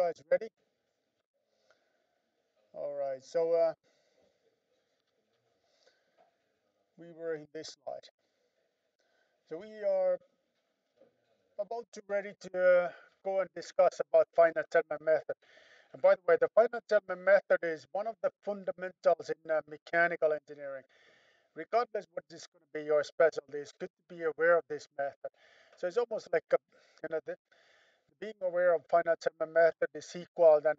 guys ready? All right, so we were in this slide. So we are about to ready to go and discuss about finite element method. And by the way, the finite element method is one of the fundamentals in mechanical engineering. Regardless what is going to be your specialty, it's good to be aware of this method. So it's almost like being aware of finite element method is equal than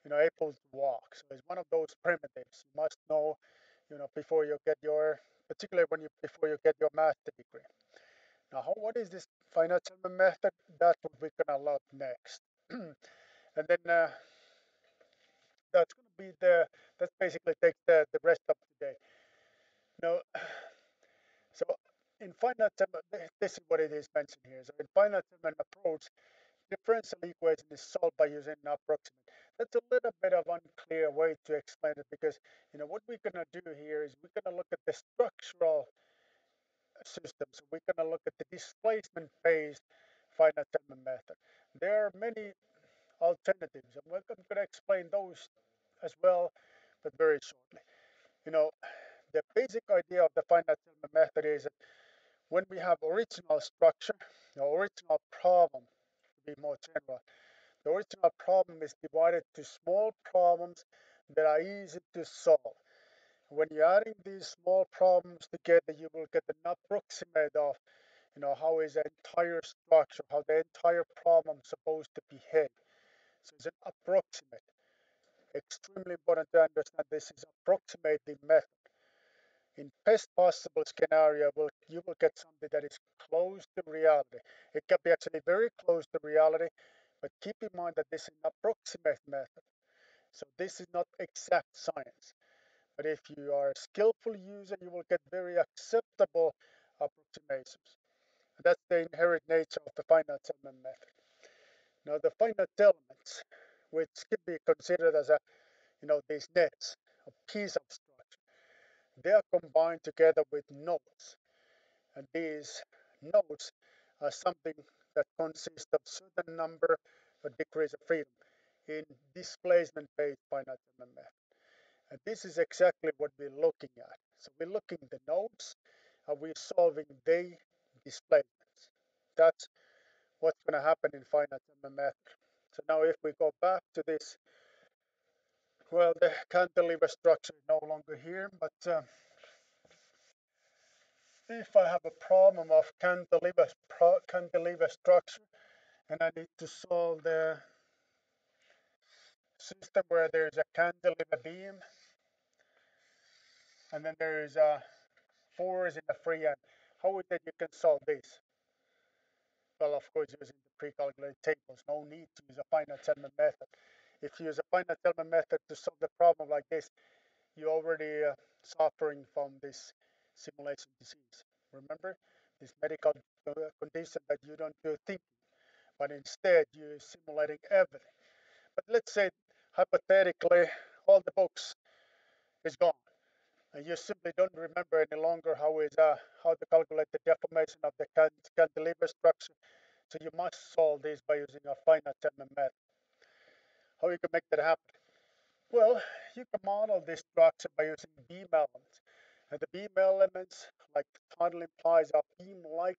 able to walk. So it's one of those primitives you must know, before you get your, particularly before you get your master degree. Now, what is this finite element method? That's what we're gonna learn next, and then that's gonna be that basically takes the rest of today. Now, so in finite element, this is what it is mentioned here. So in finite element approach, differential equation is solved by using an approximate. That's a little bit of unclear way to explain it because what we're gonna do here is we're gonna look at the structural system. So we're gonna look at the displacement-based finite element method. There are many alternatives, and I'm gonna explain those as well, but very shortly. You know, the basic idea of the finite element method is that when we have original structure, the original problem, to be more general, the original problem is divided to small problems that are easy to solve. When you're adding these small problems together, you will get an approximate of, how is the entire structure, how the entire problem is supposed to behave. So it's an approximate. Extremely important to understand this is approximating method. In best possible scenario, you will get something that is close to reality. It can be actually very close to reality, but keep in mind that this is an approximate method. So this is not exact science. But if you are a skillful user, you will get very acceptable approximations. And that's the inherent nature of the finite element method. Now the finite elements, which can be considered as these nets, a piece of structure, they are combined together with nodes. And these nodes are something that consists of certain number of degrees of freedom in displacement-based finite element method. And this is exactly what we're looking at. So we're looking at the nodes and we're solving the displacements. That's what's going to happen in finite element method. So now if we go back to this, well, the cantilever structure is no longer here, but if I have a problem of cantilever structure and I need to solve the system where there's a cantilever beam and then there is a force in the free end, how is it you can solve this? Well, of course, using the pre-calculated tables. No need to use a finite element method. If you use a finite element method to solve the problem like this, you're already suffering from this simulation disease. Remember, this medical condition that you don't do thinking, but instead you're simulating everything. But let's say, hypothetically, all the books is gone, and you simply don't remember any longer how to calculate the deformation of the cantilever structure. So you must solve this by using a finite element method. How you can make that happen? Well, you can model this structure by using beam elements. And the beam elements, like the title implies, are beam-like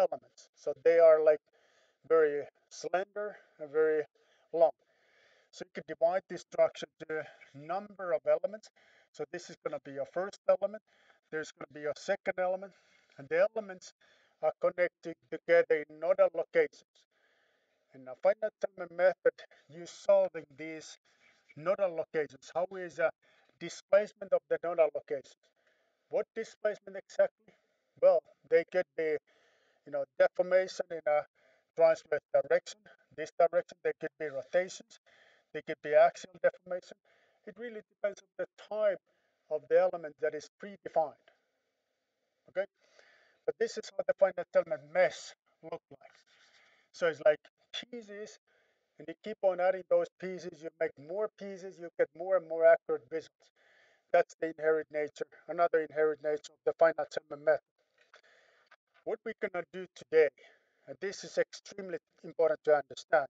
elements. So they are like very slender and very long. So you can divide this structure to a number of elements. So this is going to be your first element. There's going to be your second element. And the elements are connected together in nodal locations. In a finite element method, you're solving these nodal locations. How is a displacement of the nodal locations? What displacement exactly? Well, they could be, deformation in a transverse direction. This direction, they could be rotations. They could be axial deformation. It really depends on the type of the element that is predefined. Okay, but this is how the finite element mesh look like. So it's like pieces, and you keep on adding those pieces. You make more pieces, you get more and more accurate visuals. That's the inherent nature, another inherent nature of the finite element method. What we're gonna do today, and this is extremely important to understand,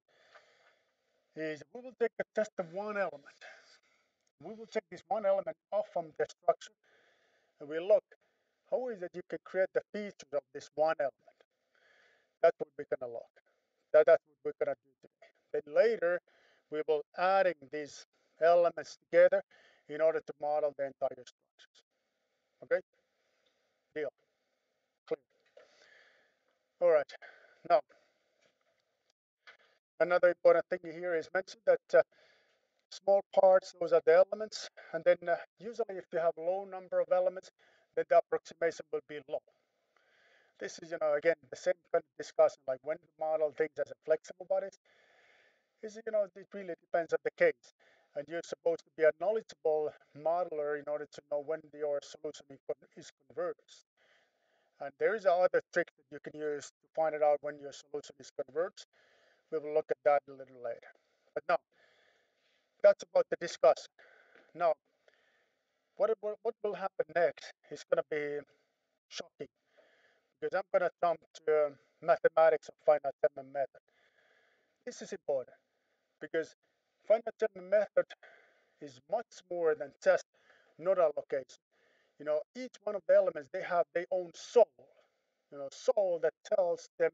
is we will take a test of one element. We will take this one element off from the structure and we look how is it you can create the features of this one element. That's what we're gonna look. That's what we're gonna do today. Then later we will adding these elements together in order to model the entire structures. Okay, deal, clear. All right. Now another important thing here is mentioned that small parts, those are the elements, and then usually if you have low number of elements, then the approximation will be low. This is, again, the same kind of discussion like when to model things as a flexible bodies. Is, it really depends on the case. And you're supposed to be a knowledgeable modeler in order to know when your solution is converged. And there is another trick that you can use to find it out when your solution is converged. We will look at that a little later. But now, that's about the discussion. Now, what will happen next is going to be shocking because I'm going to jump to mathematics of finite element method. This is important because finite element method is much more than just node allocation. Each one of the elements, they have their own soul, soul that tells them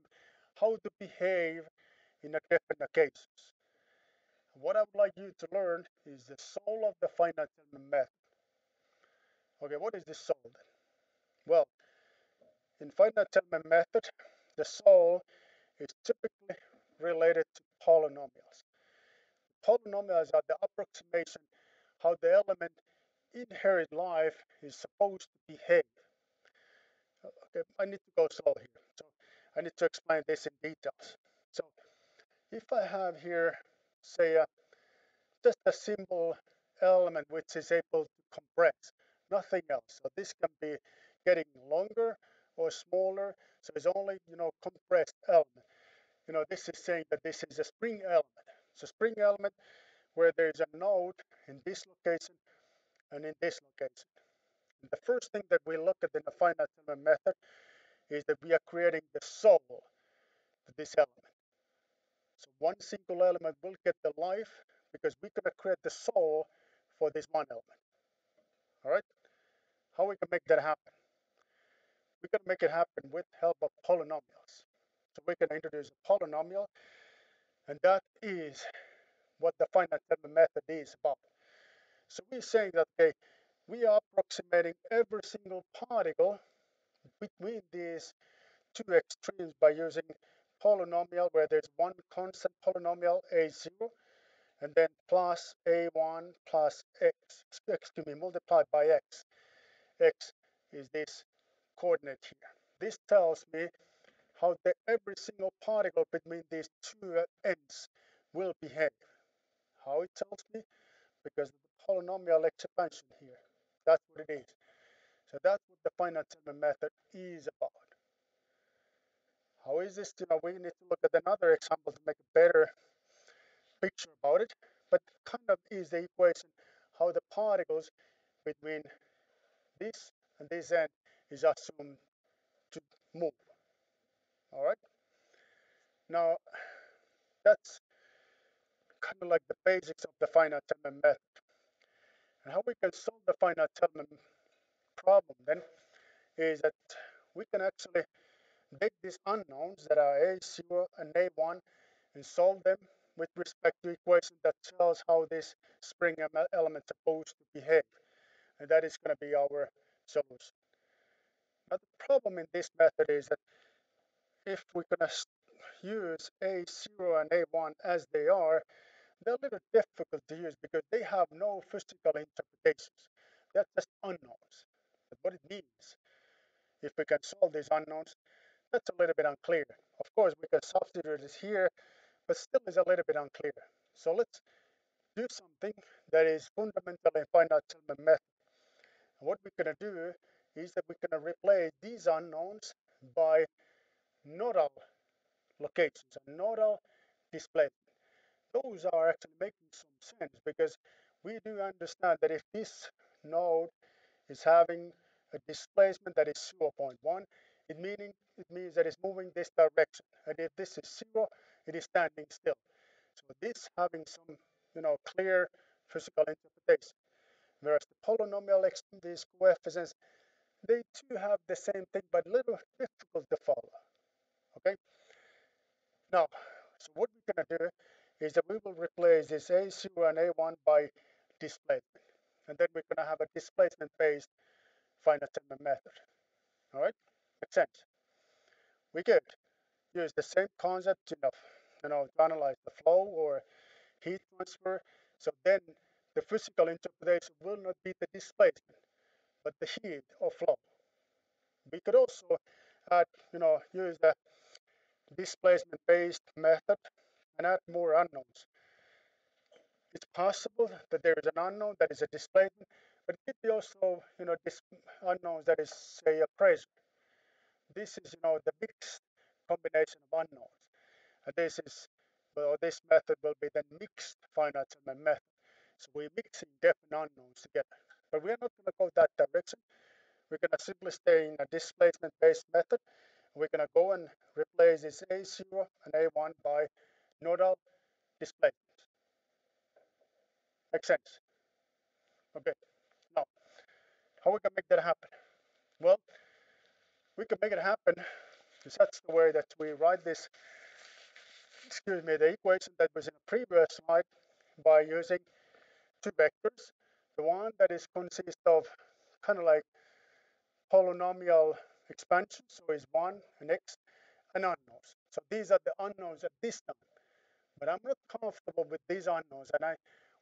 how to behave in a different occasions. What I would like you to learn is the soul of the finite element method. Okay, what is the soul then? Well, in finite element method, the soul is typically related to polynomials. Polynomials are the approximation how the element inherent life is supposed to behave. Okay, I need to go slow here. So I need to explain this in details. So if I have here, say, just a simple element which is able to compress, nothing else. So this can be getting longer or smaller. So it's only, compressed element. This is saying that this is a spring element. So spring element where there is a node in this location and in this location. And the first thing that we look at in the finite element method is that we are creating the soul to this element. So one single element will get the life because we're going to create the soul for this one element. All right? How we can make that happen? We can make it happen with help of polynomials. So we can introduce a polynomial, and that is what the finite element method is about. So we're saying that, okay, we are approximating every single particle between these two extremes by using polynomial where there's one constant polynomial a0 and then plus a1 plus x, excuse me, multiplied by x. X is this coordinate here. This tells me how every single particle between these two ends will behave. How it tells me? Because of the polynomial expansion here. That's what it is. So that's what the finite element method is about. How is this? We need to look at another example to make a better picture about it. But kind of is the equation how the particles between this and this end is assumed to move. All right. Now that's kind of like the basics of the finite element method. And how we can solve the finite element problem then is that we can actually take these unknowns that are a0 and a1 and solve them with respect to equation that tells how this spring element is supposed to behave. And that is going to be our solution. Now the problem in this method is that if we're going to use a0 and a1 as they are, they're a little difficult to use because they have no physical interpretations. They're just unknowns. But what it means, if we can solve these unknowns, that's a little bit unclear. Of course, we can substitute this here, but still is a little bit unclear. So let's do something that is fundamental in finite element method. And what we're going to do is that we're going to replace these unknowns by nodal locations and nodal displacement. Those are actually making some sense because we do understand that if this node is having a displacement that is 0.1, it means that it's moving this direction. And if this is 0, it is standing still. So this having some, clear physical interpretation. Whereas the polynomial extreme, these coefficients, they too have the same thing, but a little difficult to follow. Okay. Now, so what we're gonna do is that we will replace this A0 and A1 by displacement, and then we're gonna have a displacement-based finite element method. All right, makes sense. We could use the same concept, to analyze the flow or heat transfer. So then the physical interpretation will not be the displacement, but the heat or flow. We could also add, use the displacement-based method and add more unknowns. It's possible that there is an unknown that is a displacement, but it could be also, this unknowns that is, say, a pressure. This is, the mixed combination of unknowns. And this method will be the mixed finite element method. So we're mixing different unknowns together. But we're not going to go that direction. We're going to simply stay in a displacement-based method. We're going to go and replace this A0 and A1 by nodal displacement. Makes sense? Okay. Now, how we can make that happen? Well, we can make it happen because that's the way that we write this, the equation that was in the previous slide by using two vectors. The one that is consists of kind of like polynomial expansion, so is 1 and x, and unknowns. So these are the unknowns at this time. But I'm not comfortable with these unknowns, and I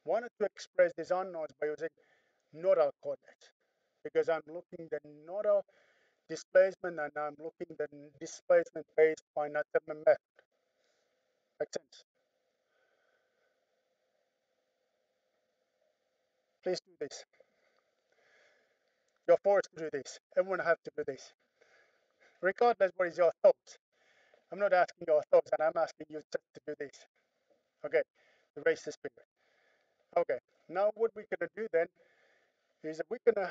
wanted to express these unknowns by using nodal coordinates because I'm looking the nodal displacement and I'm looking the displacement-based finite element method. Makes sense? Please do this. You're forced to do this. Everyone have to do this. Regardless, what is your thoughts? I'm not asking your thoughts, and I'm asking you just to do this. Okay, to raise the spirit. Okay, now what we're gonna do then is that we're gonna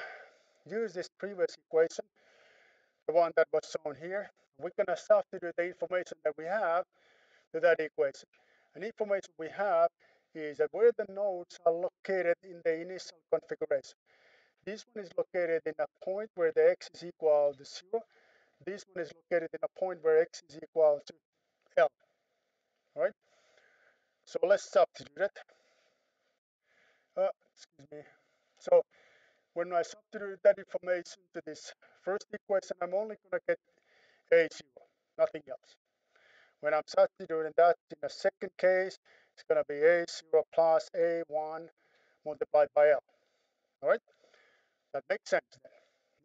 use this previous equation, the one that was shown here. We're gonna substitute the information that we have to that equation. And the information we have is that where the nodes are located in the initial configuration. This one is located in a point where the x is equal to 0. This one is located in a point where x is equal to L. All right? So let's substitute it. Excuse me. So when I substitute that information to this first equation, I'm only going to get A0, nothing else. When I'm substituting that in the second case, it's going to be A0 plus A1 multiplied by L. All right? That makes sense then.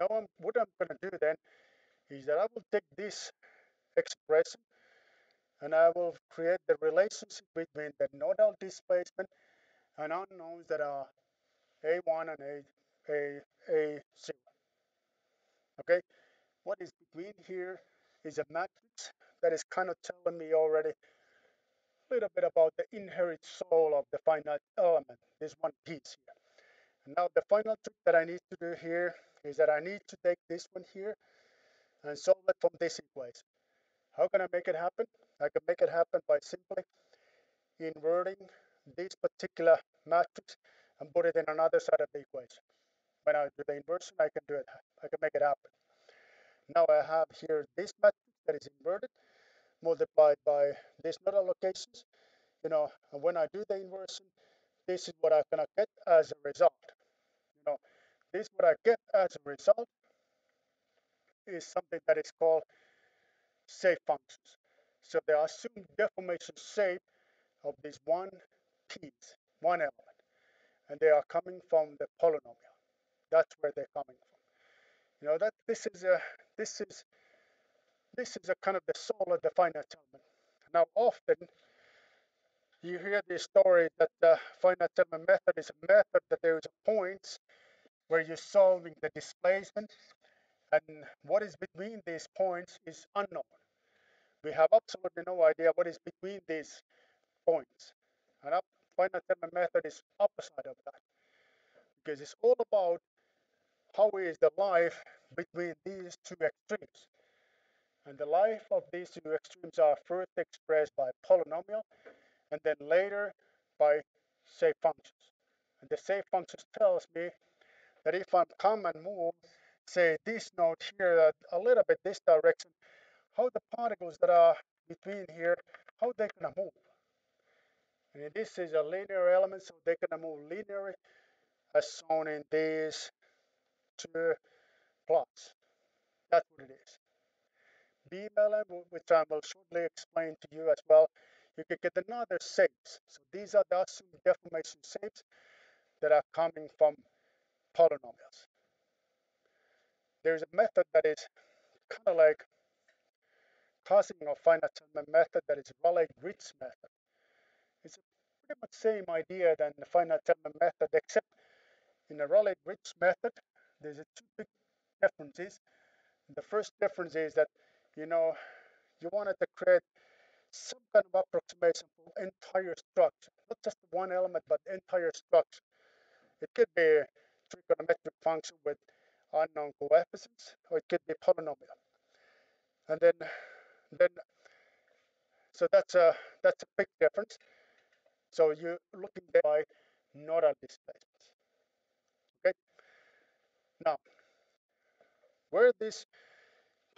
Now what I'm going to do then is that I will take this expression and I will create the relationship between the nodal displacement and unknowns that are A1 and A0. Okay? What is between here is a matrix that is kind of telling me already a little bit about the inherent soul of the finite element, this one piece here. And now the final trick that I need to do here is that I need to take this one here and solve it from this equation. How can I make it happen? I can make it happen by simply inverting this particular matrix and put it in another side of the equation. When I do the inversion, I can do it. I can make it happen. Now I have here this matrix that is inverted multiplied by these nodal locations, and when I do the inversion, this is what I'm gonna get as a result. This what I get as a result is something that is called shape functions. So the assumed deformation shape of this one piece, one element, and they are coming from the polynomial. That's where they're coming from. That this is a kind of the soul of the finite element. Now often you hear this story that the finite element method is a method that there is a point where you're solving the displacement, and what is between these points is unknown. We have absolutely no idea what is between these points. And finite element method is opposite of that because it's all about how is the life between these two extremes. And the life of these two extremes are first expressed by polynomial, and then later by shape functions. And the shape functions tells me that if I come and move, say this node here a little bit this direction, how the particles that are between here, how they're gonna move. And this is a linear element, so they're gonna move linearly as shown in these two plots. That's what it is. Beam element, which I will shortly explain to you as well, you can get another shapes. So these are the assumed deformation shapes that are coming from polynomials. There's a method that is kind of like causing a finite element method that is Rayleigh-Ritz method. It's pretty much same idea than the finite element method, except in the Rayleigh-Ritz method, there's a two big differences. The first difference is that you know you wanted to create some kind of approximation for entire structure, not just one element, but entire structure. It could be a trigonometric function with unknown coefficients, or it could be polynomial. And then so that's a big difference. So you're looking there by nodal displacements. Okay. Now, where these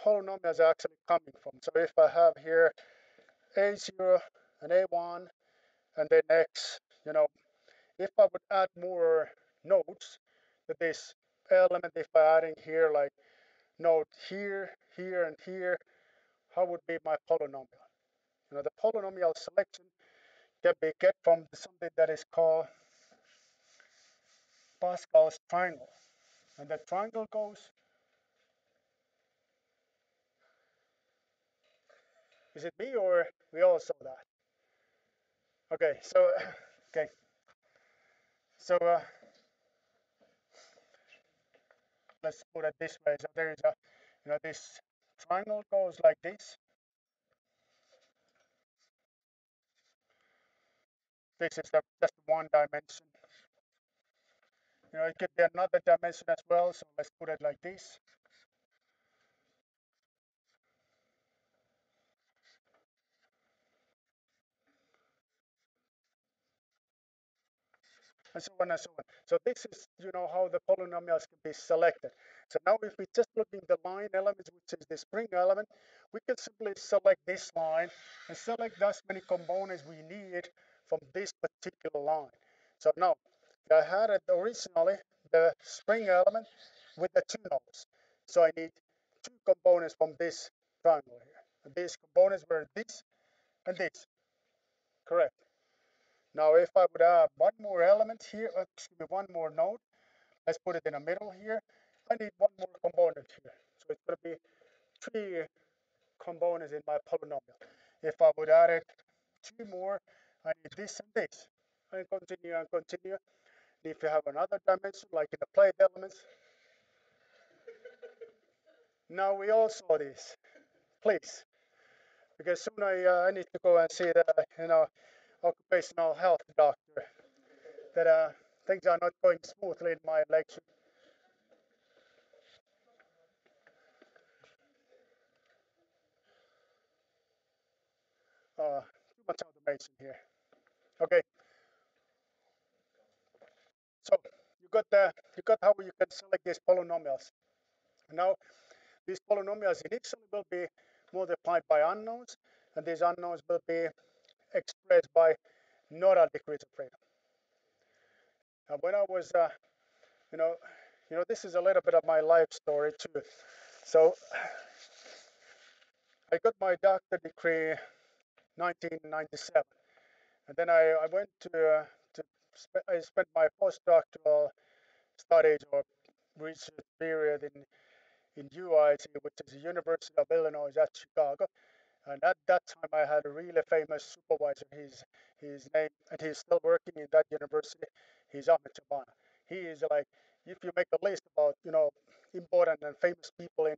polynomials are actually coming from. So if I have here a0 and a1 and then x, if I would add more nodes to this element, if I adding here like node here, here, and here, how would be my polynomial? The polynomial selection can be get from something that is called Pascal's triangle. And the triangle goes, is it me or we all saw that? Okay, so, okay, so let's put it this way. So there is this triangle goes like this. This is just one dimension. It could be another dimension as well. So let's put it like this. And so on and so on. So this is, how the polynomials can be selected. So now if we just look in the line elements, which is the spring element, we can simply select this line and select as many components we need from this particular line. So now, I had it originally, the spring element with the two nodes. So I need two components from this triangle here. And these components were this and this, correct? Now, if I would add one more element here, excuse me, one more node, let's put it in the middle here. I need one more component here. So it's going to be three components in my polynomial. If I would add it two more, I need this and this. And continue and continue. If you have another dimension, like in the plate elements, now we all saw this. Please, because soon I need to go and see the occupational health doctor. That things are not going smoothly in my lecture. Too much automation here. Okay, so you got how you can select these polynomials. Now these polynomials initially will be multiplied by unknowns, and these unknowns will be expressed by nodal degrees of freedom. And when I was, you know, this is a little bit of my life story too. So I got my doctor degree 1997, and then I went I spent my postdoctoral studies or research period in UIC, which is the University of Illinois at Chicago. And at that time, I had a really famous supervisor. His name, and he's still working in that university. He's Ahmed Chabana. He is like, if you make a list about important and famous people in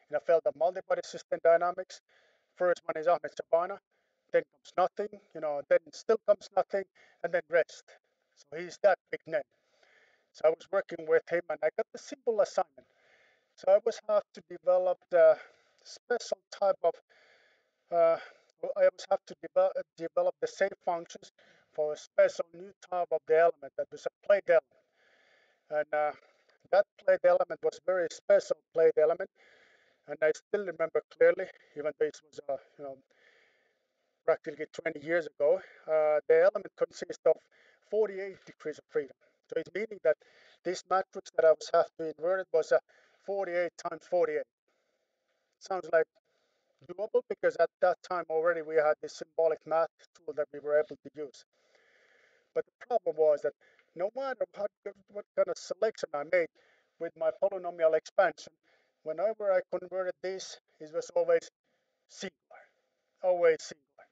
the field of multi-body system dynamics, first one is Ahmed Chabana. Then comes nothing, then still comes nothing, and then rest. So he's that big name. So I was working with him, and I got the simple assignment. So I was have to develop the special type of uh, I always have to develop the same functions for a special new type of the element that was a plate element. And that plate element was very special plate element. And I still remember clearly, even though it was practically 20 years ago, the element consists of 48 degrees of freedom. So it's meaning that this matrix that I was have to invert it was a 48 times 48. Sounds like doable because at that time already we had this symbolic math tool that we were able to use. But the problem was that no matter what kind of selection I made with my polynomial expansion, whenever I converted this, it was singular, always singular.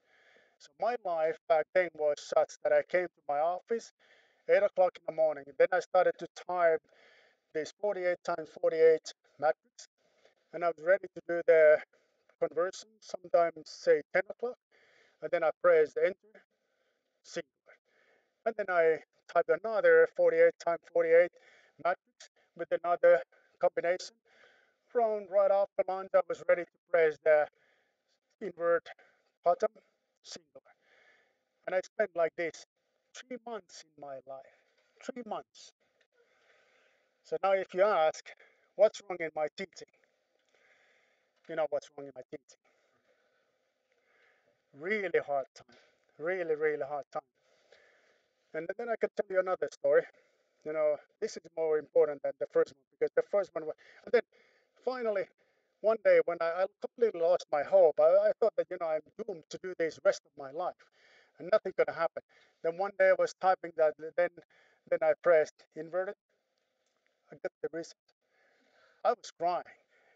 So my life back then was such that I came to my office 8 o'clock in the morning. Then I started to type this 48 times 48 matrix, and I was ready to do the conversion, sometimes say 10 o'clock, and then I pressed enter, singular. And then I typed another 48 times 48 matrix with another combination. From right after lunch, I was ready to press the invert button, singular. And I spent like this 3 months in my life. 3 months. So now if you ask, what's wrong in my teaching? You know what's wrong in my teaching. Really hard time. Really, really hard time. And then I could tell you another story. This is more important than the first one because the first one was, and then finally, one day when I completely lost my hope, I thought that, I'm doomed to do this rest of my life and nothing gonna happen. Then one day I was typing that, then I pressed inverted, I got the result. I was crying.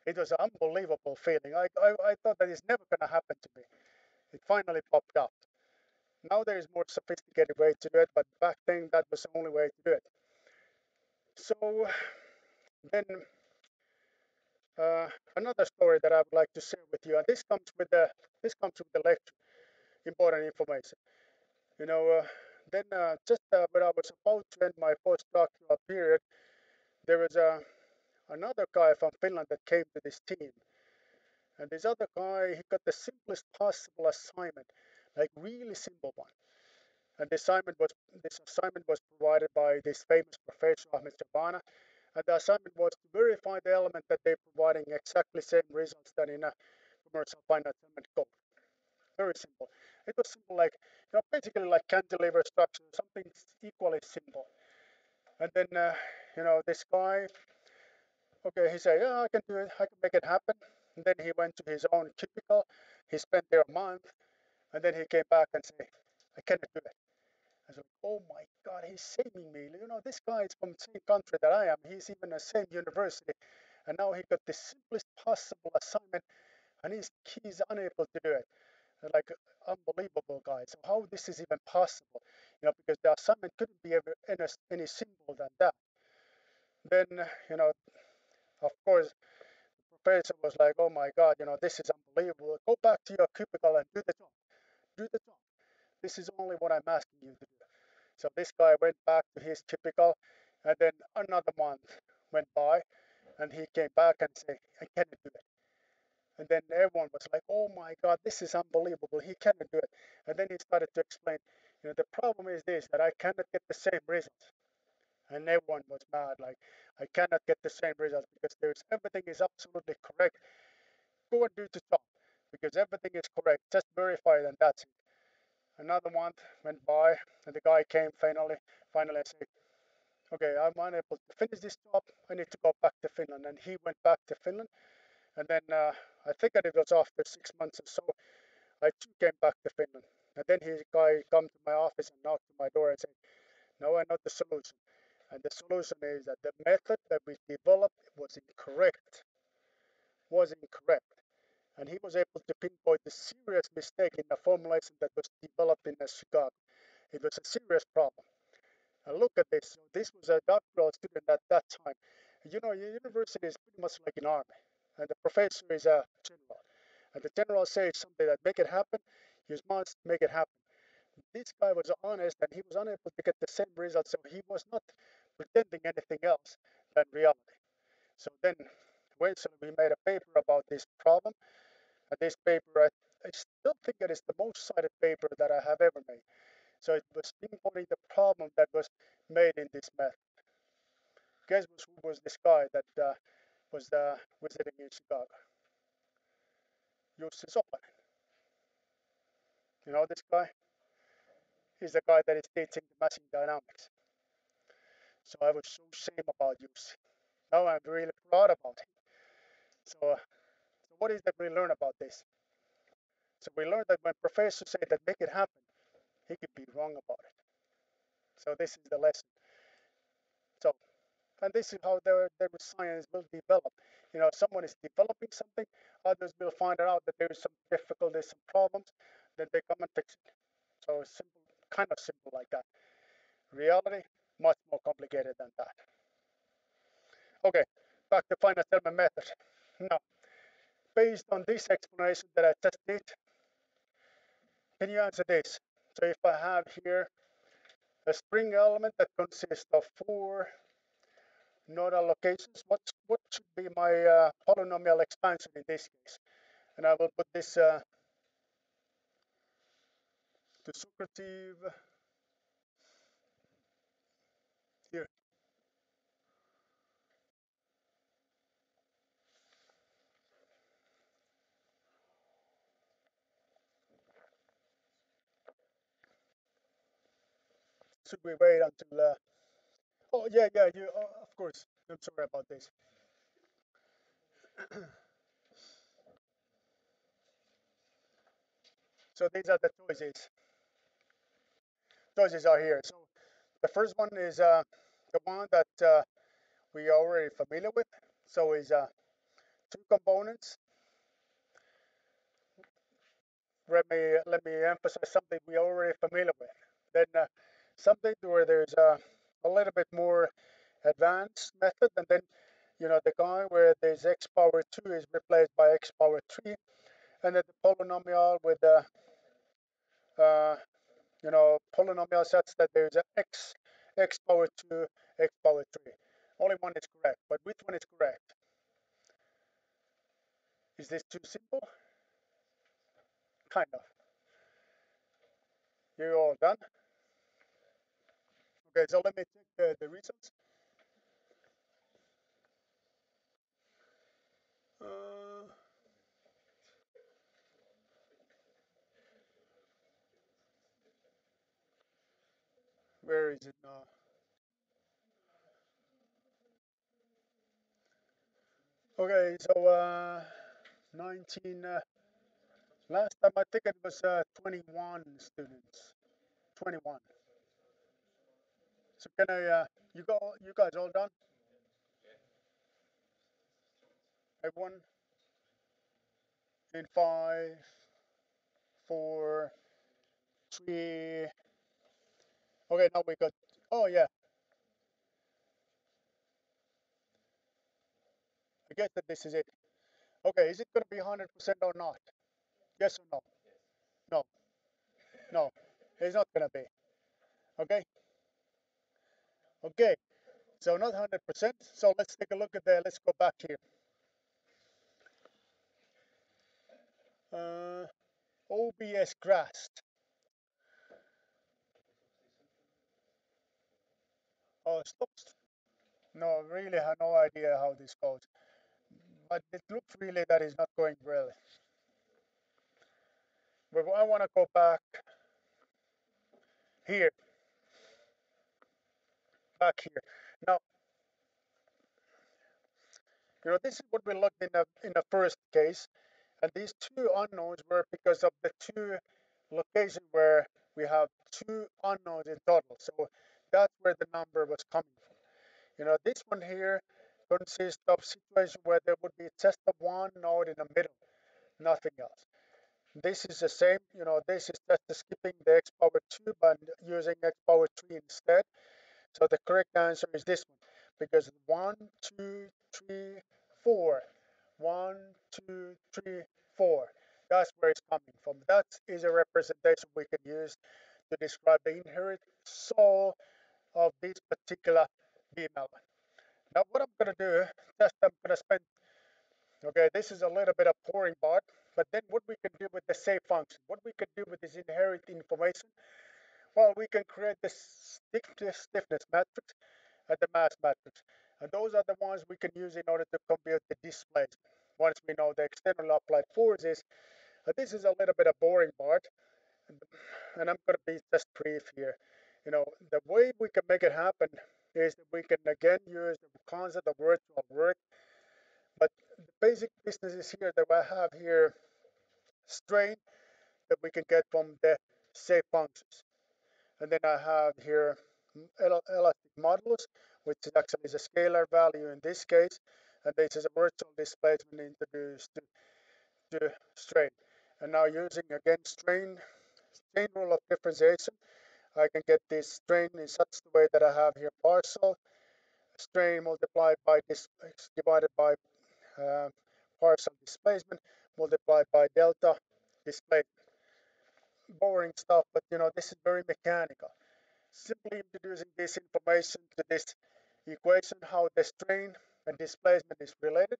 It was an unbelievable feeling. I thought that it's never gonna happen to me. It finally popped up. Now there is more sophisticated way to do it, but back then that was the only way to do it. So then another story that I would like to share with you, and this comes with the lecture, important information. You know, then just when I was about to end my postdoctoral period, there was another guy from Finland that came to this team, and this other guy he got the simplest possible assignment, like really simple one. And this assignment was provided by this famous professor Ahmed Jabana, and the assignment was to verify the element that they're providing exactly same results than in a commercial finite element code. Very simple. It was simple, like basically like cantilever structure, something equally simple. And then this guy, okay, he said, yeah, I can do it, I can make it happen. And then he went to his own cubicle. He spent there a month, and then he came back and said, I cannot do it. I was like, oh my God, he's saving me. This guy is from the same country that I am. He's even the same university. And now he got the simplest possible assignment and he's unable to do it. Like unbelievable, guys. So how this is even possible? Because the assignment couldn't be ever any simpler than that. Then, of course, the professor was like, oh my God, this is unbelievable. Go back to your cubicle and do the job. Do the job. This is only what I'm asking you to do. So this guy went back to his cubicle, and then another month went by, and he came back and said, I cannot do it. And then everyone was like, oh my God, this is unbelievable. He cannot do it. And then he started to explain, the problem is this, that I cannot get the same results. And everyone was mad, like, I cannot get the same results because everything is absolutely correct. Go and do the job because everything is correct. Just verify it and that's it. Another month went by, and the guy came finally and said, okay, I'm unable to finish this job. I need to go back to Finland. And he went back to Finland. And then I think that it was after 6 months or so, I too came back to Finland. And then his guy come to my office and knocked to my door and said, now I know the solution. And the solution is that the method that we developed was incorrect. And he was able to pinpoint the serious mistake in the formulation that was developed in Chicago. It was a serious problem. And look at this. So this was a doctoral student at that time. University is pretty much like an army, and the professor is a general. And the general says something that make it happen, you must make it happen. This guy was honest, and he was unable to get the same result, so he was not pretending anything else than reality. So then, eventually, we made a paper about this problem. And this paper, I still think it is the most cited paper that I have ever made. So it was pinpointing the problem that was made in this method. Guess who was this guy that was visiting in Chicago? Jussi Sopanen. You know this guy? He's the guy that is teaching the machine dynamics. So I was so ashamed about Jussi. Now I'm really proud about him. So what is that we learn about this? So we learned that when professors say that make it happen, he could be wrong about it. So this is the lesson. So, and this is how the science will develop. You know, someone is developing something, others will find out that there is some difficulties, some problems, then they come and fix it. So it's simple, kind of simple like that. Reality, much more complicated than that. Okay, back to finite element method. Now, based on this explanation that I just did, can you answer this? So if I have here a string element that consists of four nodal locations, what should be my polynomial expansion in this case? And I will put this to Socrates here. Should we wait until? Oh yeah, you. Of course. I'm sorry about this. So these are the choices. Choices are here. So the first one is the one that we are already familiar with. So is two components. Let me emphasize something we are already familiar with. Then something where there's a little bit more advanced method, and then the guy where there's x power 2 is replaced by x power 3, and then the polynomial with the uh, polynomial such that there's a x power 2, x power 3. Only one is correct, but which one is correct? Is this too simple? Kind of. You're all done? Okay, so let me check the results. Uh, where is it now? Okay, so 19. Last time I think it was 21 students. 21. So can I? You guys all done? Everyone in five, four, three. Okay, now we got. Oh yeah, I guess that this is it. Okay, is it gonna be 100% or not? Yes or no? No, no, it's not gonna be. Okay, okay. So not 100%. So let's take a look at that. Let's go back here. Uh, OBS grasped. Oh, stopped. No, really have no idea how this goes. But it looks really that is not going well. But I want to go back here, back here. Now, this is what we looked in the first case, and these two unknowns were because of the two locations where we have two unknowns in total. So that's where the number was coming from. This one here consists of situation where there would be just a one node in the middle, nothing else. This is the same, this is just skipping the x power 2 but using x power 3 instead. So the correct answer is this one because 1, 2, 3, 4. 1, 2, 3, 4. That's where it's coming from. That is a representation we can use to describe the inherent soul of this particular B-melon. Now what I'm going to do, just I'm going to spend, okay, this is a little bit of pouring part. But then what we can do with the save function, what we can do with this inherent information, well, we can create this stiffness matrix and the mass matrix. And those are the ones we can use in order to compute the displacement. Once we know the external applied forces, this is a little bit of boring part, and I'm going to be just brief here. The way we can make it happen is that we can again use the concept of virtual work, but the basic business is here that I have here strain that we can get from the shape functions. And then I have here elastic modulus, which is actually is a scalar value in this case, and this is a virtual displacement introduced to strain. And now using again strain rule of differentiation, I can get this strain in such a way that I have here partial strain multiplied by this divided by uh, partial displacement multiplied by delta displacement. Boring stuff, but this is very mechanical. Simply introducing this information to this equation, how the strain and displacement is related.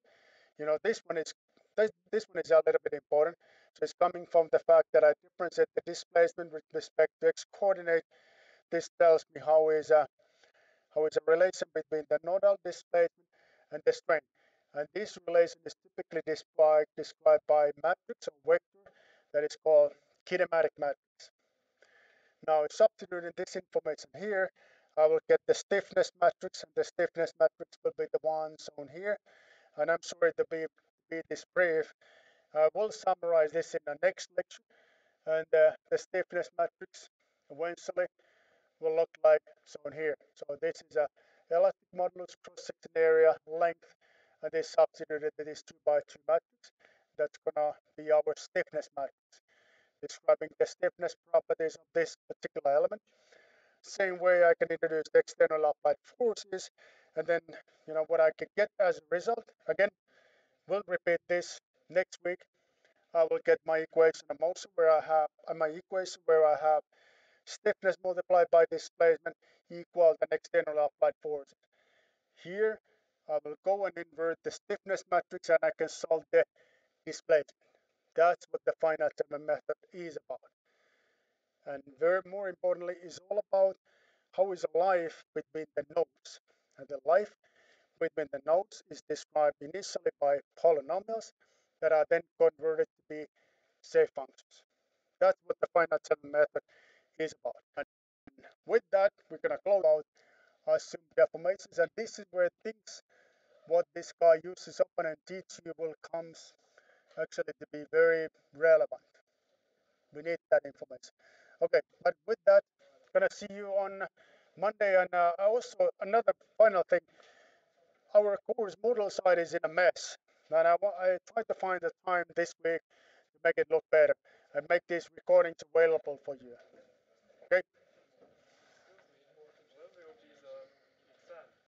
This one is a little bit important. So it's coming from the fact that I differentiate the displacement with respect to x coordinate. This tells me how is a relation between the nodal displacement and the strain. And this relation is typically described by matrix or vector that is called kinematic matrix. Now, substituting this information here, I will get the stiffness matrix, and the stiffness matrix will be the one shown here. And I'm sorry to be this brief. I will summarize this in the next lecture, and the stiffness matrix eventually will look like shown here. So this is a elastic modulus cross-section area length, and this substituted to this 2 by 2 matrix. That's gonna be our stiffness matrix, describing the stiffness properties of this particular element. Same way I can introduce the external applied forces, and then what I can get as a result. Again, we'll repeat this next week. I will get my equation of motion where I have stiffness multiplied by displacement equal the external applied forces. Here I will go and invert the stiffness matrix and I can solve the displacement. That's what the finite element method is about. And very more importantly is all about how is life between the nodes. And the life between the nodes is described initially by polynomials that are then converted to be shape functions. That's what the finite element method is about. And with that, we're going to close out assumed deformations. And this is where things, what this guy uses open and teach you will comes actually to be very relevant. We need that information. Okay, but with that, gonna see you on Monday. And also another final thing, our course Moodle site is in a mess, and I tried to find the time this week to make it look better and make these recordings available for you.